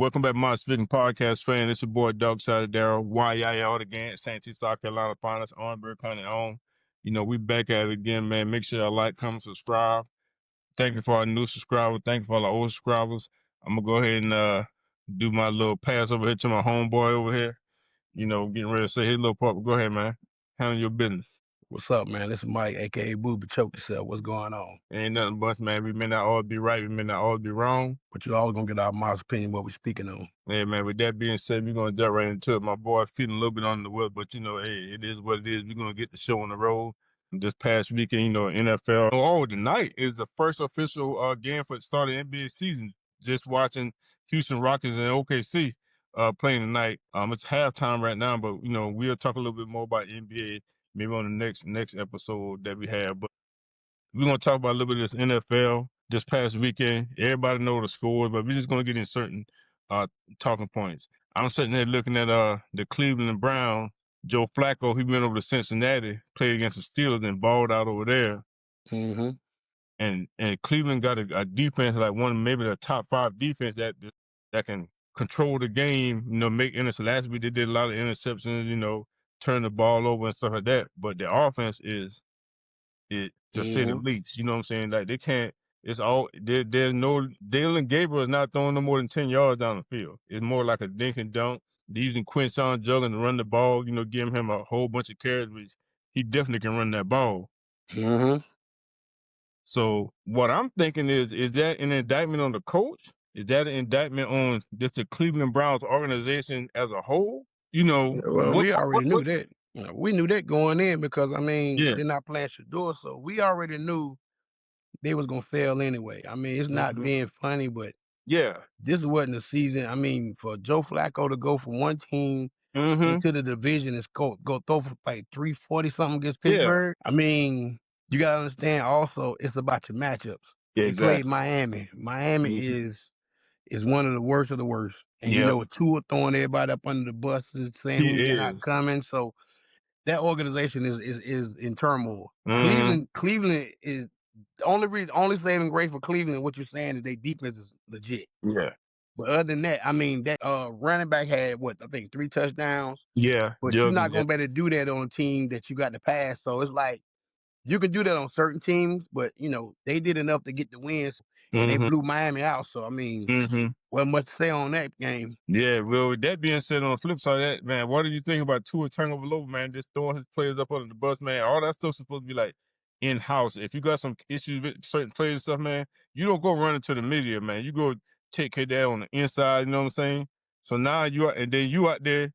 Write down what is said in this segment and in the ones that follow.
Welcome back, Monster Fitting Podcast fan. It's your boy, Dog Side Darrell. YYL again, Santee, South Carolina, Finest, Orangeburg County on. We back at it again, man. Make sure y'all like, comment, subscribe. Thank you for our new subscribers. Thank you for all our old subscribers. I'm going to go ahead and do my little pass over here to my homeboy over here. Getting ready to say, hey, little pup, go ahead, man. Handle your business. What's up, man? This is Mike, a.k.a. Booby Choke Yourself. What's going on? Ain't nothing but, man. We may not all be right. We may not all be wrong. But you all going to get our modest opinion what we're speaking on. Yeah, man, with that being said, we're going to jump right into it. My boy feeling a little bit on the wheel, but, hey, it is what it is. We're going to get the show on the road. This past weekend, NFL. Oh, tonight is the first official game for the start of the NBA season. Just watching Houston Rockets and OKC playing tonight. It's halftime right now, but, we'll talk a little bit more about NBA maybe on the next episode that we have. But we're going to talk about a little bit of this NFL this past weekend. Everybody know the scores, but we're just going to get in certain talking points. I'm sitting there looking at the Cleveland Browns. Joe Flacco, he went over to Cincinnati, played against the Steelers and balled out over there. Mm-hmm. And Cleveland got a defense like one of maybe the top 5 defense that can control the game, make interceptions. Last week they did a lot of interceptions, turn the ball over and stuff like that. But the offense is to say the least. You know what I'm saying? Like they can't. It's all there's no Dalen Gabriel is not throwing no more than 10 yards down the field. It's more like a dink and dunk. They're using Quinshawn Judkins to run the ball. Giving him a whole bunch of carries, which he definitely can run that ball. Mm-hmm. So what I'm thinking is that an indictment on the coach? Is that an indictment on just the Cleveland Browns organization as a whole? Well, we already knew that. We knew that going in because, Yeah. they're not playing Shador, so we already knew they was going to fail anyway. It's not being funny, but yeah, this wasn't the season. For Joe Flacco to go from one team into the division and go throw for like 340-something against Pittsburgh. Yeah. You got to understand also it's about your matchups. Yeah, he exactly. played Miami. Miami is one of the worst of the worst. And Tua throwing everybody up under the bus, saying who's not coming. So that organization is in turmoil. Cleveland is the only saving grace for Cleveland. What you're saying is their defense is legit. Yeah. But other than that, that running back had 3 touchdowns. Yeah. But you're not gonna be able to do that on a team that you got to pass. So it's like you can do that on certain teams, but they did enough to get the wins and they blew Miami out. So wasn't much to say on that game. Yeah, well, with that being said, on the flip side of that, man, what do you think about Tua turnover over, man? Just throwing his players up under the bus, man. All that stuff's supposed to be like in-house. If you got some issues with certain players and stuff, man, you don't go run into the media, man. You go take care of that on the inside, you know what I'm saying? So now you out there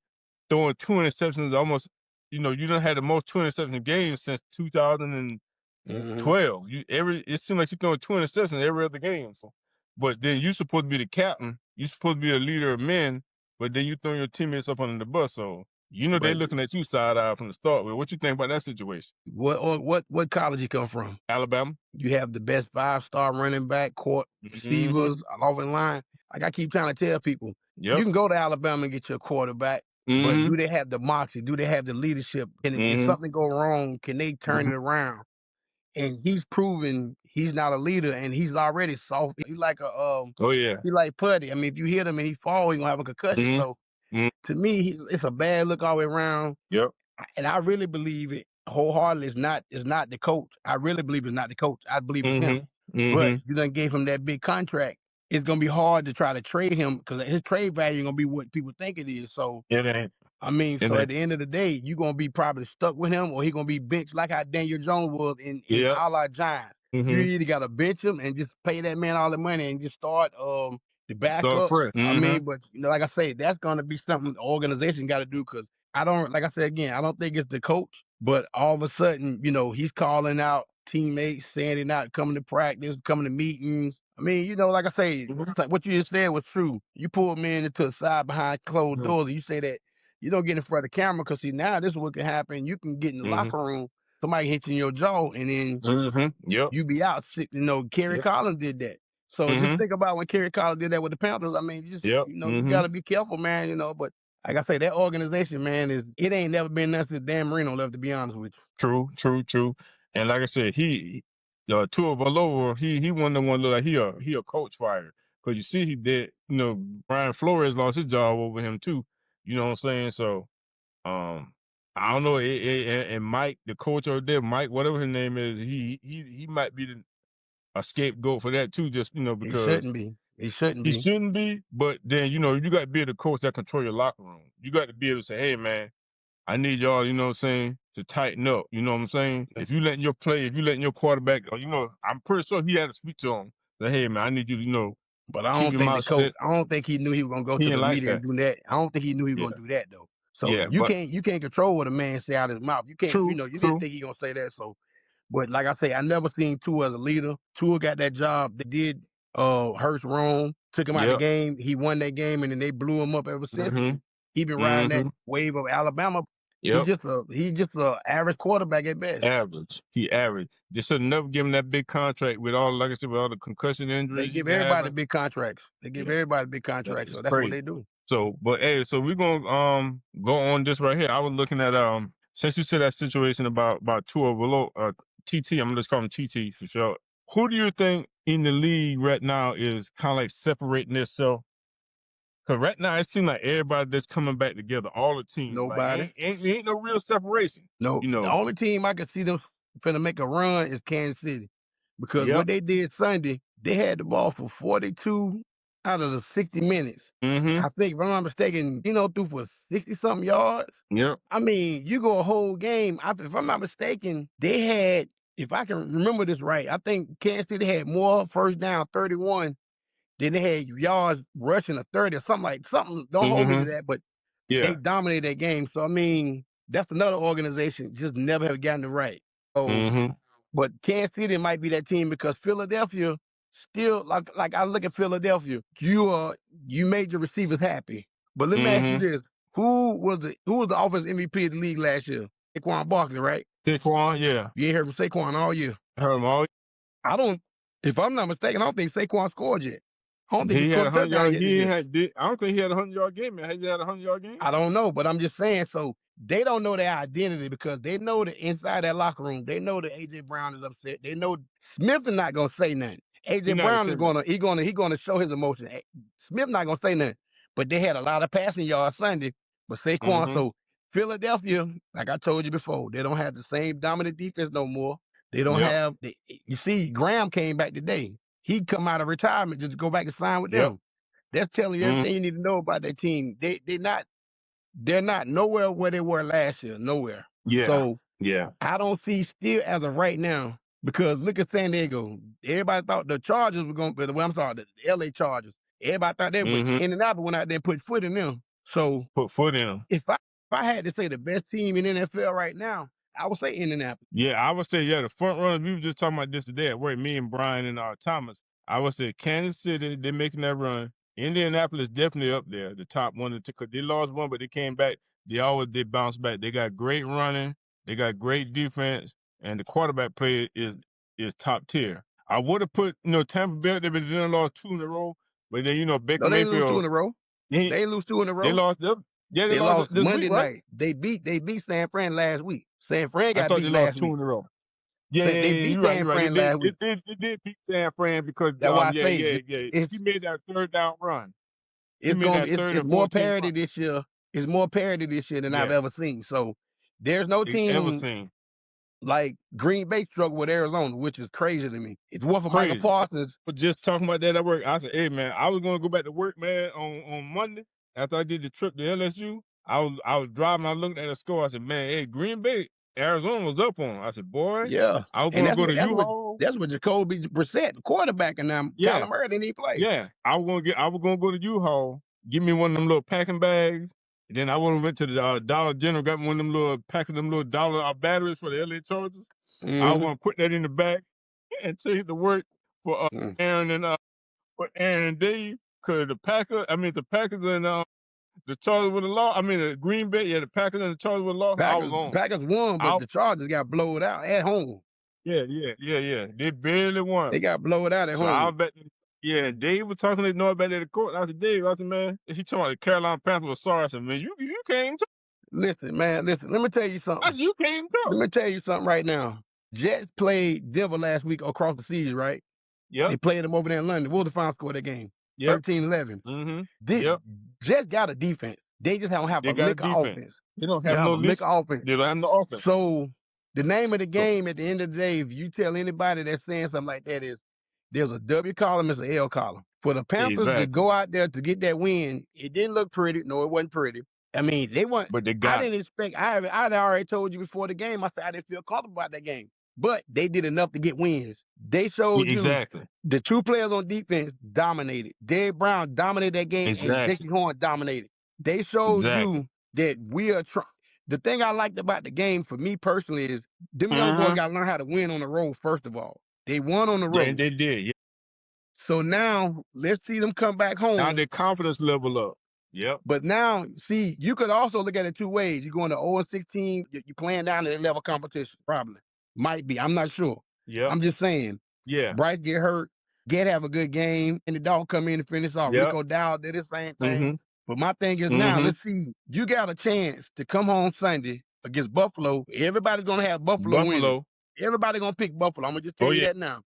throwing 2 interceptions almost, you done had the most 2 interception games since 2012. It seems like you're throwing 2 interceptions every other game. So. But then you supposed to be the captain. You supposed to be a leader of men, but then you throw your teammates up under the bus. So they're looking at you side eye from the start. What you think about that situation? What college you come from? Alabama. You have the best 5-star running back, court receivers, offensive line. Like I keep trying to tell people, you can go to Alabama and get your quarterback, but do they have the moxie? Do they have the leadership? And if something go wrong, can they turn it around? And he's proven he's not a leader, and he's already soft. He's like he like putty. If you hit him and he fall, he gonna have a concussion. So to me, it's a bad look all the way around. Yep. And I really believe it wholeheartedly. It's not the coach. I really believe it's not the coach. I believe it's him. But you done gave him that big contract. It's gonna be hard to try to trade him because his trade value ain't gonna be what people think it is. So it ain't. So at the end of the day, you're going to be probably stuck with him or he going to be benched like how Daniel Jones was in a la Giants. You either got to bench him and just pay that man all the money and just start the backup. But like I say, that's going to be something the organization got to do because like I said again, I don't think it's the coach, but all of a sudden, he's calling out teammates, saying they're not coming to practice, coming to meetings. Like I say, like what you just said was true. You pull men into the side behind closed doors and you say that you don't get in front of the camera because now this is what can happen. You can get in the locker room, somebody hit you in your jaw, and then you be out sick. Kerry Collins did that. So just think about when Kerry Collins did that with the Panthers. You got to be careful, man. But like I say, that organization, man, it ain't never been nothing since Dan Marino left. To be honest with you. True. And like I said, Tua Valoa, he one of the one look like he a coach fire. because you see he did. Brian Flores lost his job over him too. You know what I'm saying? So, I don't know. And Mike, the coach over there, Mike, whatever his name is, he might be a scapegoat for that too. Just He because shouldn't be. He shouldn't he be. shouldn't be. But then you got to be the coach that control your locker room. You got to be able to say, hey man, I need y'all, you know what I'm saying, to tighten up. You know what I'm saying? Yeah. If you letting your quarterback, I'm pretty sure he had to speak to him. Say, hey man, I need you to, But I keep don't your think the mouth coach. shut. I don't think he knew he was gonna go He to ain't the like media and that. do that. I don't think he knew he was Yeah. gonna do that though. So Yeah. you But can't control what a man say out his mouth. You can't. true, You didn't true. think he gonna say that. So, but like I say, I never seen Tua as a leader. Tua got that job. They did Hurst wrong. Took him out the Yep. game. He won that game, and then they blew him up ever since. Mm-hmm. And he been riding that Mm-hmm. wave of Alabama. Yep. He just a average quarterback at best. Average. He average. They should never give him that big contract with all, like I said, with all the concussion They injuries he's give been everybody having. big contracts. They give Yeah. everybody big That contracts. is So that's what crazy. they do. So, but hey, so we're gonna go on this right here. I was looking at since you said that situation about Tua below TT, I'm gonna just call him TT for sure. Who do you think in the league right now is kind of like separating themselves? Because right now it seems like everybody that's coming back together, all the teams, like Nobody. ain't no real separation. No, You the know. only team I can see them finna make a run is Kansas City. Because Yep. what they did Sunday, they had the ball for 42 out of the 60 minutes. Mm-hmm. I think, if I'm not mistaken, threw for 60 something yards. Yep. I mean, you go a whole game. If I'm not mistaken, they had, if I can remember this right, I think Kansas City had more first down, 31, than they had yards rushing a 30 or something. Don't hold me to Mm-hmm. that, but they Yeah. dominated that game. So I mean, that's another organization just never have gotten it right. So, Mm-hmm. but Kansas City might be that team because Philadelphia still like I look at Philadelphia. You made your receivers happy. But let me ask you Mm-hmm. this: who was the offensive MVP of the league last year? Saquon Barkley, right? Saquon, yeah. You ain't heard from Saquon all year. I heard him all. I don't. If I'm not mistaken, I don't think Saquon scored yet. I don't think he He had scored a 100 yards. touchdown yet this year. I don't think he had 100-yard game. Man, he had 100-yard game. I don't know, but I'm just saying. So they don't know their identity because they know that inside that locker room, they know that AJ Brown is upset. They know Smith is not gonna say nothing. He AJ not gonna Brown say is nothing. gonna show his emotion. Smith not gonna say nothing. But they had a lot of passing yards Sunday. But Saquon, Mm-hmm. so Philadelphia, like I told you before, they don't have the same dominant defense no more. They don't Yep. have. You see, Graham came back today. He come out of retirement just to go back and sign with Yep. them. That's telling you Mm. everything you need to know about that team. They're not nowhere where they were last year, nowhere. Yeah. So Yeah. I don't see still as of right now, because look at San Diego. Everybody thought the Chargers were going to, well, I'm sorry, the LA Chargers. Everybody thought that, but Mm-hmm. Indianapolis went out there and put foot in them. So Put foot in him. if I had to say the best team in NFL right now, I would say Indianapolis. Yeah, I would say, yeah, the front runners, we were just talking about this today at work, me and Brian and Thomas. I would say Kansas City, they're making that run. Indianapolis definitely up there, the top one, because they lost one, but they came back. They bounced back. They got great running, they got great defense, and the quarterback play is top tier. I would have put, Tampa Bay, they done lost 2 in a row, but then, Baker No, they didn't lose two Mayfield, in a row. he, They didn't lose two in a they row. lost them. Yeah, they They lost lost this week, Monday right? night. They beat San Fran last week. San Fran I got thought beat they lost last 2 week. in a row. Yeah, yeah, They yeah, beat you're right, San you're right. Fran last week. They did beat San Fran because, That's why I yeah, say yeah, yeah. it's He made that third down run. He it's made gonna be that third it's and more 14 parity run. this year. It's more parity this year than I've Yeah, ever seen. So there's no ever team seen. like Green Bay struggle with Arizona, which is crazy to me. If it wasn't for Michael Crazy. Parsons, But just talking about that at work, I said, hey, man, I was going to go back to work, man, on Monday after I did the trip to LSU. I was driving, I looked at the score. I said, man, hey, Green Bay, Arizona was up on. I said, boy, yeah, I was and going to that's go to what that's what U-Haul. that's what Jacoby Brissett, the quarterback, and now Yeah. Kyler Murray didn't even play. Yeah, I was gonna go to U-Haul, give me one of them little packing bags, and then I would have went to the Dollar General, got me one of them little pack of them little dollar batteries for the LA Chargers. I Mm-hmm. want to put that in the bag and take it to work for Mm. Aaron and Dave, cause the Packers and the Chargers with the law. I mean the Green Bay, yeah, the Packers and the Chargers with the loss. I was on. Packers won, but I the Chargers got blowed out at home. yeah. They barely won. They got blowed out at So I home. was back. Yeah, Dave was talking to Noah back at the court. I said, Dave, man, is he talking about the Carolina Panthers was sorry? I said, man, you can't talk. Listen, man, listen. Let me tell you I something. said, you can't Let talk. me tell you something right now. Jets played Denver last week across the seas, right? Yep. They played them over there in London. What was the final score of that game? Yep. 13-11. Yep. Jets got a defense. They just don't have They a got a lick of defense. offense. They don't They have don't have no a lick list. of offense. They don't have no offense. So the name of the So game at the end of the day, if you tell anybody that's saying something like that is there's a W column, there's an L column. For the Panthers to exactly. go out there to get that win, it didn't look pretty. No, it wasn't pretty. I mean, they weren't. But they I got it. didn't expect. I'd already told you before the game. I said I didn't feel comfortable about that game, but they did enough to get wins. They showed you Exactly. the two players on defense dominated. Derrick Brown dominated that game, and Exactly. Jesse Horn dominated. They showed Exactly. you that we are trying. The thing I liked about the game for me personally is them young boys got to learn how to win on the road. First of all, they won on the Yeah, and road. they did. Yeah. So now let's see them come back home. Now their confidence level up. Yep. But now, see, you could also look at it two ways. You're going to 0-16, you're playing down to that level competition, probably. Might be. I'm not sure. Yep. I'm just saying. Yeah. Bryce get hurt, get have a good game, and the dog come in and finish off. Yep. Rico Dowd did the same thing. But my thing is now, let's see, you got a chance to come home Sunday against Buffalo. Everybody's going to have Buffalo winning. Everybody's going to pick Buffalo. I'm going to just tell you that now.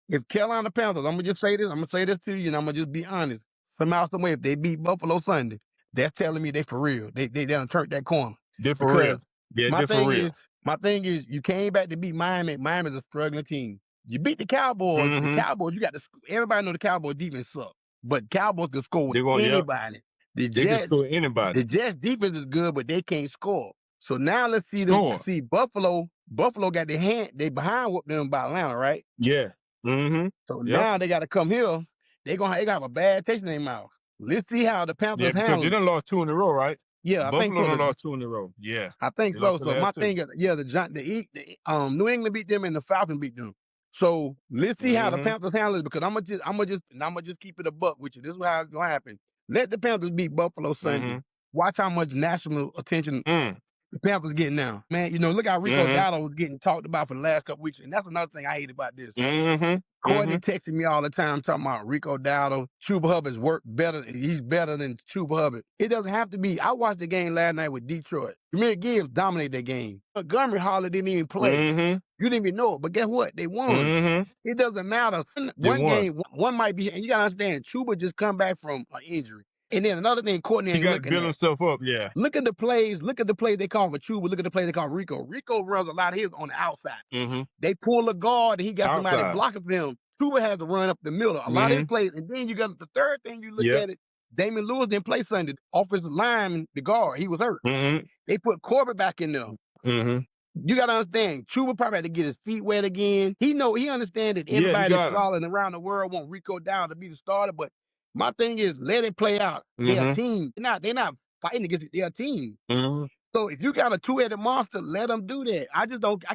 If Carolina Panthers, I'm going to just say this, I'm going to say this to you, and I'm going to just be honest. Somehow, some way, if they beat Buffalo Sunday, that's telling me they for real. They done turned that corner. They for real. Yeah, my they for real. My thing is, you came back to beat Miami. Miami's a struggling team. You beat the Cowboys. The Cowboys, you got to. Everybody know the Cowboys defense suck, but Cowboys can score with anybody. They can score anybody. The Jets defense is good, but they can't score. So now let's see them. See Buffalo. Buffalo got their hand. They behind whooped them by Atlanta, right? Yeah. So now they got to come here. They gonna have a bad taste in their mouth. Let's see how the Panthers handle. Because they done lost 2 in a row, right? Yeah, Buffalo I think so. done lost 2 in a row. Yeah, I think so. So my thing is, the New England beat them and the Falcons beat them. So let's see how the Panthers handle it, because I'm gonna just keep it a buck with you. This is how it's gonna happen. Let the Panthers beat Buffalo Sunday. Watch how much national attention the Panthers getting now. Man, look how Rico Dowd was getting talked about for the last couple weeks. And that's another thing I hate about this. Courtney texting me all the time talking about Rico Dowd. Chuba Hubbard's work better. He's better than Chuba Hubbard. It doesn't have to be. I watched the game last night with Detroit. Jameer Gibbs dominated that game. Montgomery Hardly didn't even play. You didn't even know it. But guess what? They won. It doesn't matter. One might be, and you got to understand, Chuba just come back from an injury. And then another thing, Courtney ain't looking at. He got to build himself up, yeah. Look at the plays they call for Chuba. Look at the play they call Rico. Rico runs a lot of his on the outside. They pull a guard, and he got somebody blocking for him. Chuba has to run up the middle. A lot of his plays. And then you got the third thing, you look at it, Damian Lewis didn't play Sunday. Offensive lineman, the guard, he was hurt. They put Corbett back in there. You got to understand, Chuba probably had to get his feet wet again. He understand that everybody that's solid around the world want Rico Dowd to be the starter, but my thing is, let it play out. They're a team. They're not fighting against it. They're a team. So if you got a two-headed monster, let them do that. I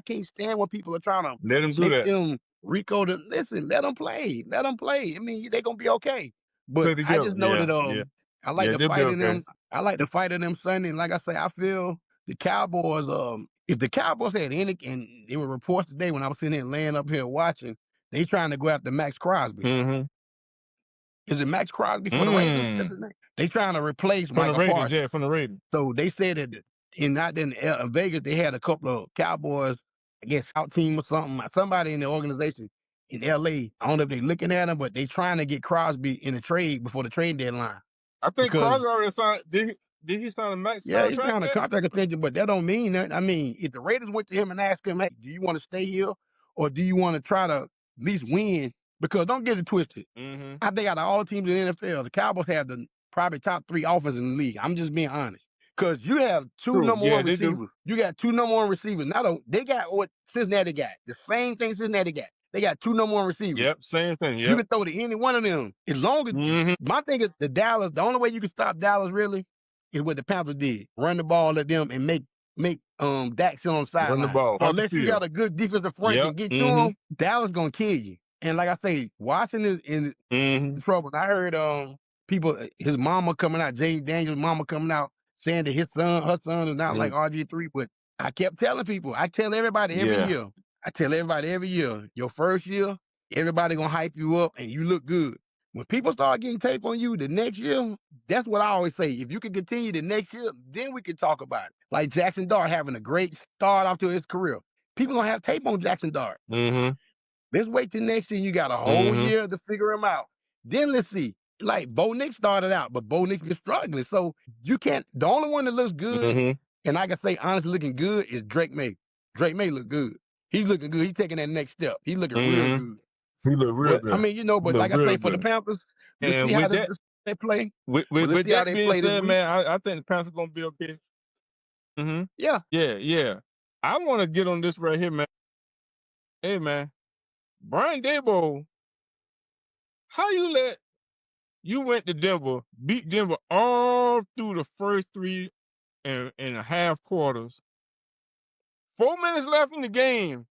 can't stand when people are trying to let them do that. Rico, listen, let them play. Let them play. I mean, they're going to be okay. But I just know that I like the fight in them. I like the fight in them Sunday. And like I say, I feel the Cowboys, if the Cowboys had any, and there were reports today when I was sitting here laying up here watching, they trying to go after Max Crosby. Is it Max Crosby for the Raiders? That's his name. They trying to replace Michael Parsons. Yeah, from the Raiders. So they said that in Vegas, they had a couple of Cowboys, I guess, scout team or something. Somebody in the organization in L.A. I don't know if they're looking at him, but they trying to get Crosby in a trade before the trade deadline. I think Crosby already signed. Did he sign a max contract? Yeah, he signed a contract extension, but that don't mean that. I mean, if the Raiders went to him and asked him, hey, do you want to stay here or do you want to try to at least win? Because don't get it twisted. I think out of all teams in the NFL, the Cowboys have the probably top 3 offenses in the league. I'm just being honest. Because you have two number one receivers. You got 2 number 1 receivers. They got what Cincinnati got. The same thing Cincinnati got. They got 2 number 1 receivers. Yep, same thing. Yep. You can throw to any one of them. As long as my thing is the only way you can stop Dallas really is what the Panthers did. Run the ball at them and make Dak sit on the sideline. Run the ball. Unless you got a good defensive front and get to him, Dallas gonna kill you. And like I say, Washington is in trouble. I heard people, his mama coming out, James Daniels' mama coming out saying that her son is not like RG3. But I kept telling people, I tell everybody every year, your first year, everybody gonna hype you up and you look good. When people start getting tape on you the next year, that's what I always say. If you can continue the next year, then we can talk about it. Like Jackson Dart having a great start off to his career. People gonna have tape on Jackson Dart. Let's wait till next year. You got a whole year to figure him out. Then let's see, like Bo Nix started out, but Bo Nix been struggling. So you can't. The only one that looks good, and I can say honestly looking good, is Drake May. Drake May look good. He's looking good. He's taking that next step. He's looking real good. He look real But I good. mean, He but look like I real say, for the good. Panthers, let's see And how with this that, they play. with But with, let's with see how that they being play this said, week. man, I think the Panthers gonna be okay. Yeah, Yeah, yeah. I want to get on this right here, man. Hey, man, Brian Dable, how you went to Denver, beat Denver all through the first three and a half quarters. 4 minutes left in the game,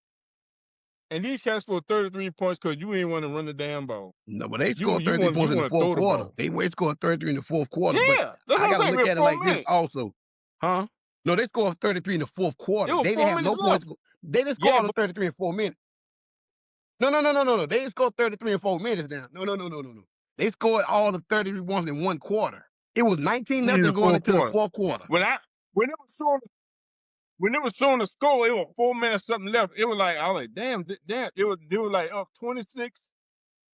and these cats scored 33 points because you ain't want to run the damn ball. no, but they You scored you 33 want you points in the want to fourth throw the quarter. ball. They scored 33 in the fourth quarter. But Yeah, that's I what I'm got to saying. look With at it four like this minutes, also, huh? No, they scored 33 in the fourth it quarter. was They didn't four have no minutes points. left. They didn't score Yeah, all the but 33 in 4 minutes. No. They didn't score 33 in 4 minutes now. No. They scored all the 33 points in one quarter. It was 19 in the nothing going fourth into the quarter. fourth quarter. When it was showing the score, it was 4 minutes something left. It was like I was like, damn. It was like up 26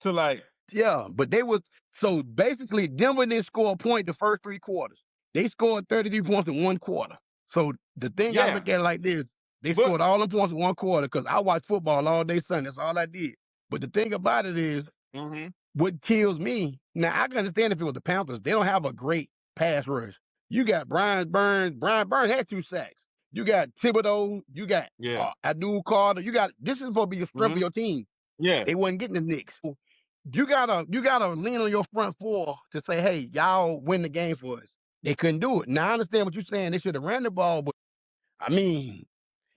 to like Yeah, but they was so basically Denver didn't score a point the first three quarters. They scored 33 points in one quarter. So the thing I yeah. look at it like this, they But scored all the points in one quarter because I watch football all day Sunday. That's all I did. But the thing about it is, hmm what kills me, now I can understand if it was the Panthers, they don't have a great pass rush. You got Brian Burns. Brian Burns had 2 sacks. You got Thibodeau. You got yeah, Abdul Carter. This is supposed to be the strength of hmm your team. yeah, They wasn't getting the Knicks. You gotta lean on your front four to say, hey, y'all win the game for us. They couldn't do it. Now I understand what you're saying. They should have ran the ball, but I mean,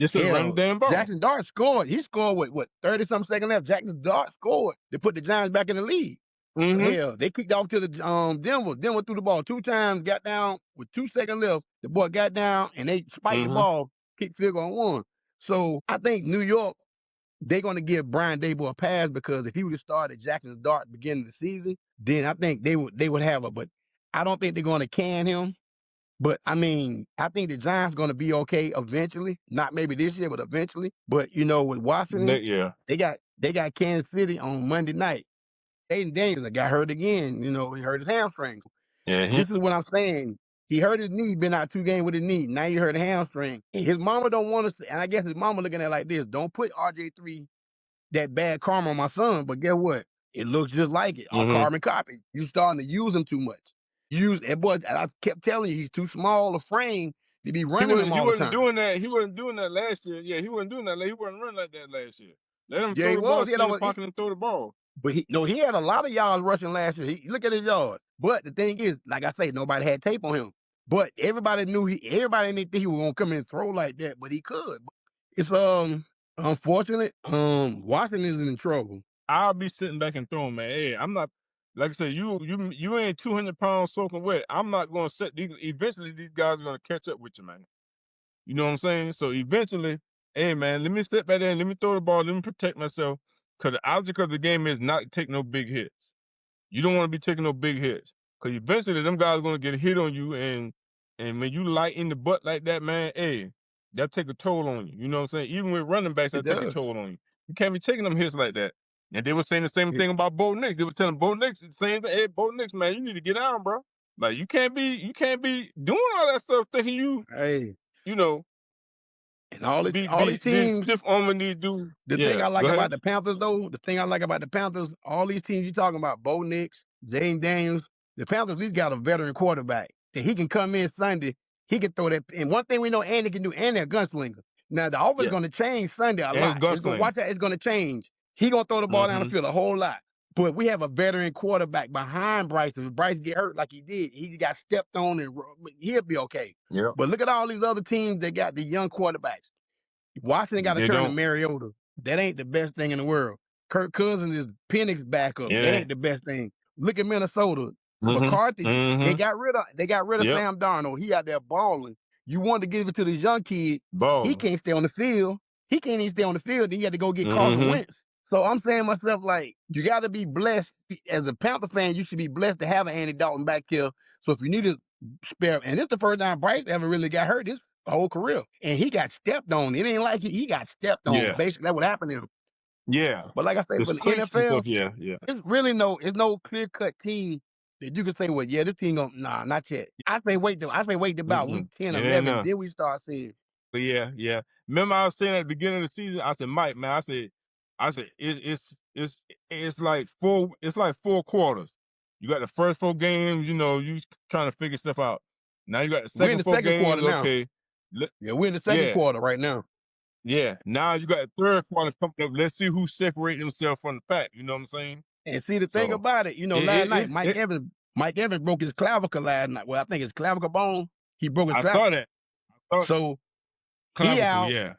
just to run the hell, damn ball. Jackson Dart scored. He scored with what 30 something seconds left. Jackson Dart scored to put the Giants back in the lead. hmm Hell, they kicked off to the Denver. Denver threw the ball 2 times, got down with 2 seconds left. The boy got down and they spiked the hmm ball, kicked field goal and won. So I think New York, they're going to give Brian Dable a pass because if he would have started Jackson Dart at the beginning of the season, then I think they would have a. But I don't think they're going to can him. But I mean, I think the Giants going to be okay eventually. Not maybe this year, but eventually. But with Washington, Yeah, they got Kansas City on Monday night. Aiden Daniels got hurt again. He hurt his hamstring. yeah. This is what I'm saying. He hurt his knee, been out 2 games with his knee. Now he hurt a hamstring. And his mama don't want us, and I guess his mama looking at it like this: don't put RJ3 that bad karma on my son, but guess what? It looks just like it. A hmm carbon copy. You starting to use him too much. Use that boy. I kept telling you, he's too small a frame to be He running wasn't him he all the wasn't time. doing that. He wasn't doing that last year. Yeah, he wasn't doing that. He wasn't running like that last year. Let him Yeah, throw he the ball, was. stay in the pocket, and throw the ball. But he had a lot of yards rushing last year. Look at his yards. But the thing is, like I say, nobody had tape on him. But everybody everybody didn't think he was gonna come in and throw like that, but he could. It's unfortunate. Washington is in trouble. I'll be sitting back and throwing, man. Hey, I'm not like I said, you ain't 200 pounds soaking wet. I'm not gonna set these. Eventually, these guys are gonna catch up with you, man. You know what I'm saying? So eventually, hey, man, let me step back there and let me throw the ball. Let me protect myself. Because the object of the game is not to take no big hits. You don't want to be taking no big hits. Because eventually, them guys are gonna get a hit on you, and when you light in the butt like that, man, hey, that take a toll on you. You know what I'm saying? Even with running backs, It that take a does. toll on you. You can't be taking them hits like that. And they were saying the same It, thing about Bo Nix. They were telling Bo Nix the same thing. Hey, Bo Nix, man, you need to get down, bro. Like you can't be doing all that stuff thinking hey, you know, and all these be teams. stiff on when you do. The thing Yeah, I go like ahead. about the Panthers, though, all these teams you talking about, Bo Nix, James Daniels, the Panthers at least got a veteran quarterback that he can come in Sunday. He can throw that. And one thing we know Andy can do, Andy a gunslinger. Now the offense is Yeah, going to change Sunday a and lot. It's going to gunslinger. watch that. It's going to change. He going to throw the ball down the Mm-hmm. field a whole lot. But we have a veteran quarterback behind Bryce. If Bryce get hurt like he did, he got stepped on and he'll be okay. Yep. But look at all these other teams that got the young quarterbacks. Washington got to They turn to don't. Mariota. That ain't the best thing in the world. Kirk Cousins is Penix backup. That Yeah. ain't the best thing. Look at Minnesota. Mm-hmm. McCarthy, they Mm-hmm. got rid of Yep. Sam Darnold. He out there balling. You wanted to give it to this young kid. He Balling. can't stay on the field. He can't even stay on the field. Then you had to go get Carson Mm-hmm. Wentz. So I'm saying to myself, like, you got to be blessed. As a Panther fan, you should be blessed to have an Andy Dalton back here. So if you need to spare, and this the first time Bryce ever really got hurt his whole career. And he got stepped on. It ain't like he got stepped on. Yeah. Basically, that's what happened to him. Yeah. But like I say, The for the streaks and NFL, stuff, yeah, yeah. it's no clear-cut team that you can say, well, yeah, this team nah, not yet. I say wait till about week 10, It ain't 11, then we start seeing. But yeah, yeah. Remember I was saying at the beginning of the season, I said, Mike, man, I said it's like four quarters. You got the first 4 games, you trying to figure stuff out. Now you got the We're in second the 4 second quarter games, now. okay. Yeah, we're in the second Yeah, quarter right now. yeah. Now you got the third quarter coming up. Let's see who separates themselves from the pack. You know what I'm saying? And see, the thing So about it, last night, it Mike Evans broke his clavicle last night. Well, I think his clavicle bone. He broke his I clavicle. saw that. I saw So he clavicle, out. yeah.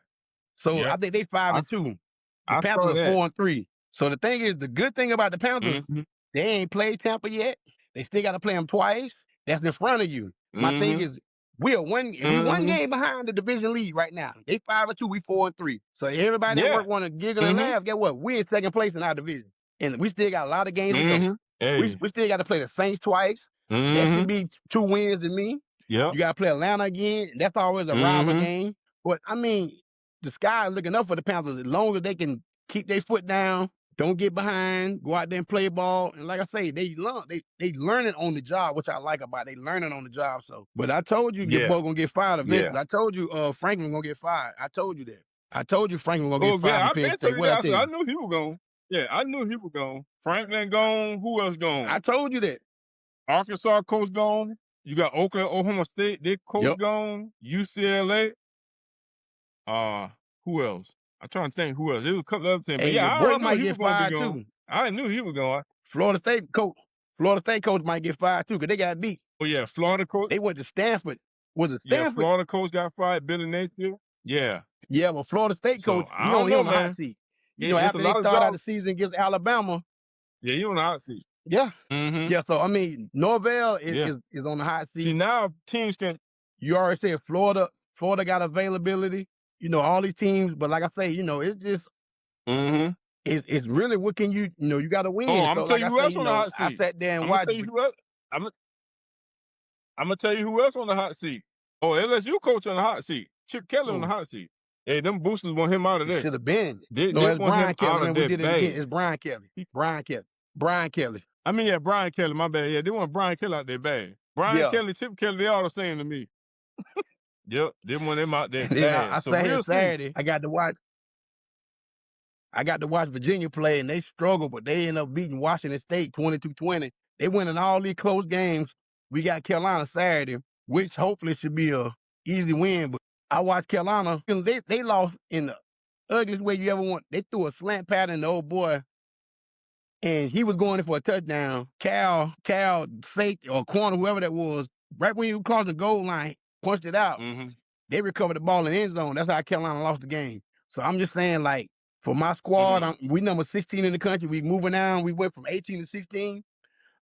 So Yeah. I think they 5-2. The I Panthers saw are that. 4-3. So the thing is, the good thing about the Panthers, Mm-hmm. they ain't played Tampa yet. They still got to play them twice. That's in front of you. My thing Mm-hmm. is, we one Mm-hmm. game behind the division lead right now. They 5-2, we 4-3. So everybody at Yeah. work want to giggle and Mm-hmm. laugh. Get what? We in second place in our division, and we still got a lot of games to go. Mm-hmm. Hey. We still got to play the Saints twice. That should Mm-hmm. be 2 wins to me. Yep. You got to play Atlanta again. That's always a rival Mm-hmm. game. But I mean, the sky is looking up for the Panthers as long as they can keep their foot down, don't get behind, go out there and play ball. And like I say, they learning on the job, which I like about it. They learning on the job. So, but I told you your Yeah. boy gonna get fired eventually. Yeah. I told you Franklin gonna get fired. I told you that. I told you Franklin gonna get Oh fired yeah, from I Penn been State. told you What I that. I tell said I you? knew he was gone. Yeah, I knew he was gone. Franklin gone. Who else gone? I told you that. Arkansas coach gone. You got Oklahoma State, their coach Yep. gone. UCLA. Who else? I'm trying to think who else. There was a couple other things. But Hey, yeah, your I boy already knew might he was get gonna be fired gone. too. I knew he was gone. Florida State coach might get fired too because they got beat. Oh yeah, Florida coach. They went to Stanford. Was it Yeah, Stanford? Florida coach got fired, Billy Napier. Yeah. Yeah, but Florida State So coach, I he don't on know, the hot man. seat. It's a After they lot of start out the jobs. season against Alabama. Yeah, he on the hot seat. Yeah. Mm-hmm. Yeah, so I mean, Norvell Yeah. is on the hot See seat. now teams can. You already said Florida got availability. All these teams, but like I say, it's just Mm-hmm. it's really what can you got to win. Oh, I'm So gonna tell like you I who say, else on the hot I seat. sat there and I'm gonna watched. tell you who else. I'm gonna tell you who else on the hot seat. Oh, LSU coach on the hot seat. Chip Kelly on the hot seat. Hey, them boosters want him out of He there. should have been. They No, it's want Brian him Kelly. out of Man, we there did it again. bad. It's Brian Kelly. Brian Kelly. I mean, yeah, Brian Kelly. My bad. Yeah, they want Brian Kelly out there bad. Brian Yeah. Kelly, Chip Kelly, they all the same to me. Yep, they want him out there And then bad. I So sat here we'll see. Saturday. I got to watch Virginia play, and they struggled, but they ended up beating Washington State 22-20. They winning all these close games. We got Carolina Saturday, which hopefully should be a easy win. But I watched Carolina. They lost in the ugliest way you ever want. They threw a slant pattern in the old boy, and he was going in for a touchdown. Cal safety or corner, whoever that was, right when he crossed the goal line, punched it out. Mm-hmm. They recovered the ball in the end zone. That's how Carolina lost the game. So I'm just saying, like, for my squad, we number 16 in the country. We moving down. We went from 18 to 16.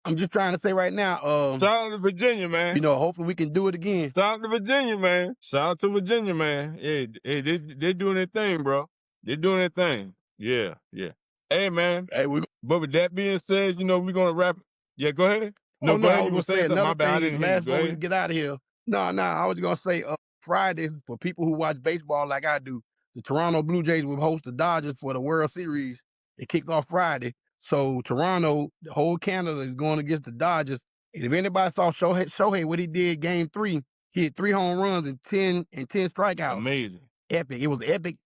I'm just trying to say right now, Shout out to Virginia, man. hopefully we can do it again. Shout out to Virginia, man. Shout out to Virginia, man. Hey, they doing their thing, bro. They doing their thing. Yeah, yeah. Hey, man. Hey, But with that being said, we're gonna wrap. Yeah, go ahead. No, go ahead. I You was gonna gonna say say something? My another bad. I thing. didn't hear you. Last Go before we ahead. get out of here. No, I was gonna say Friday for people who watch baseball like I do. The Toronto Blue Jays will host the Dodgers for the World Series. It kicked off Friday, so Toronto, the whole Canada is going against the Dodgers. And if anybody saw Shohei what he did Game 3, he hit 3 home runs and 10 strikeouts. Amazing. Epic. It was epic.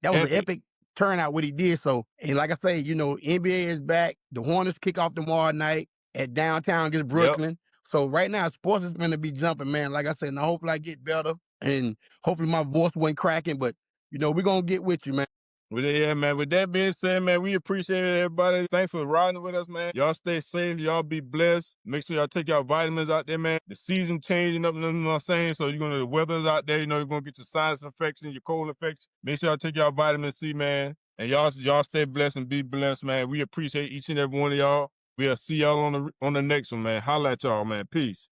That was an epic turnout what he did. So, and like I say, NBA is back. The Hornets kick off tomorrow night at downtown against Brooklyn. Yep. So right now, sports is going to be jumping, man. Like I said, now hopefully I get better, and hopefully my voice wasn't cracking, but we're going to get with you, man. Yeah, man. With that being said, man, we appreciate everybody. Thanks for riding with us, man. Y'all stay safe. Y'all be blessed. Make sure y'all take y'all vitamins out there, man. The season changing up, you know what I'm saying? So the weather's out there, you're going to get your sinus infection, your cold infection. Make sure y'all take y'all vitamin C, man. And y'all stay blessed and be blessed, man. We appreciate each and every one of y'all. We'll see y'all on the next one, man. Holla at y'all, man. Peace.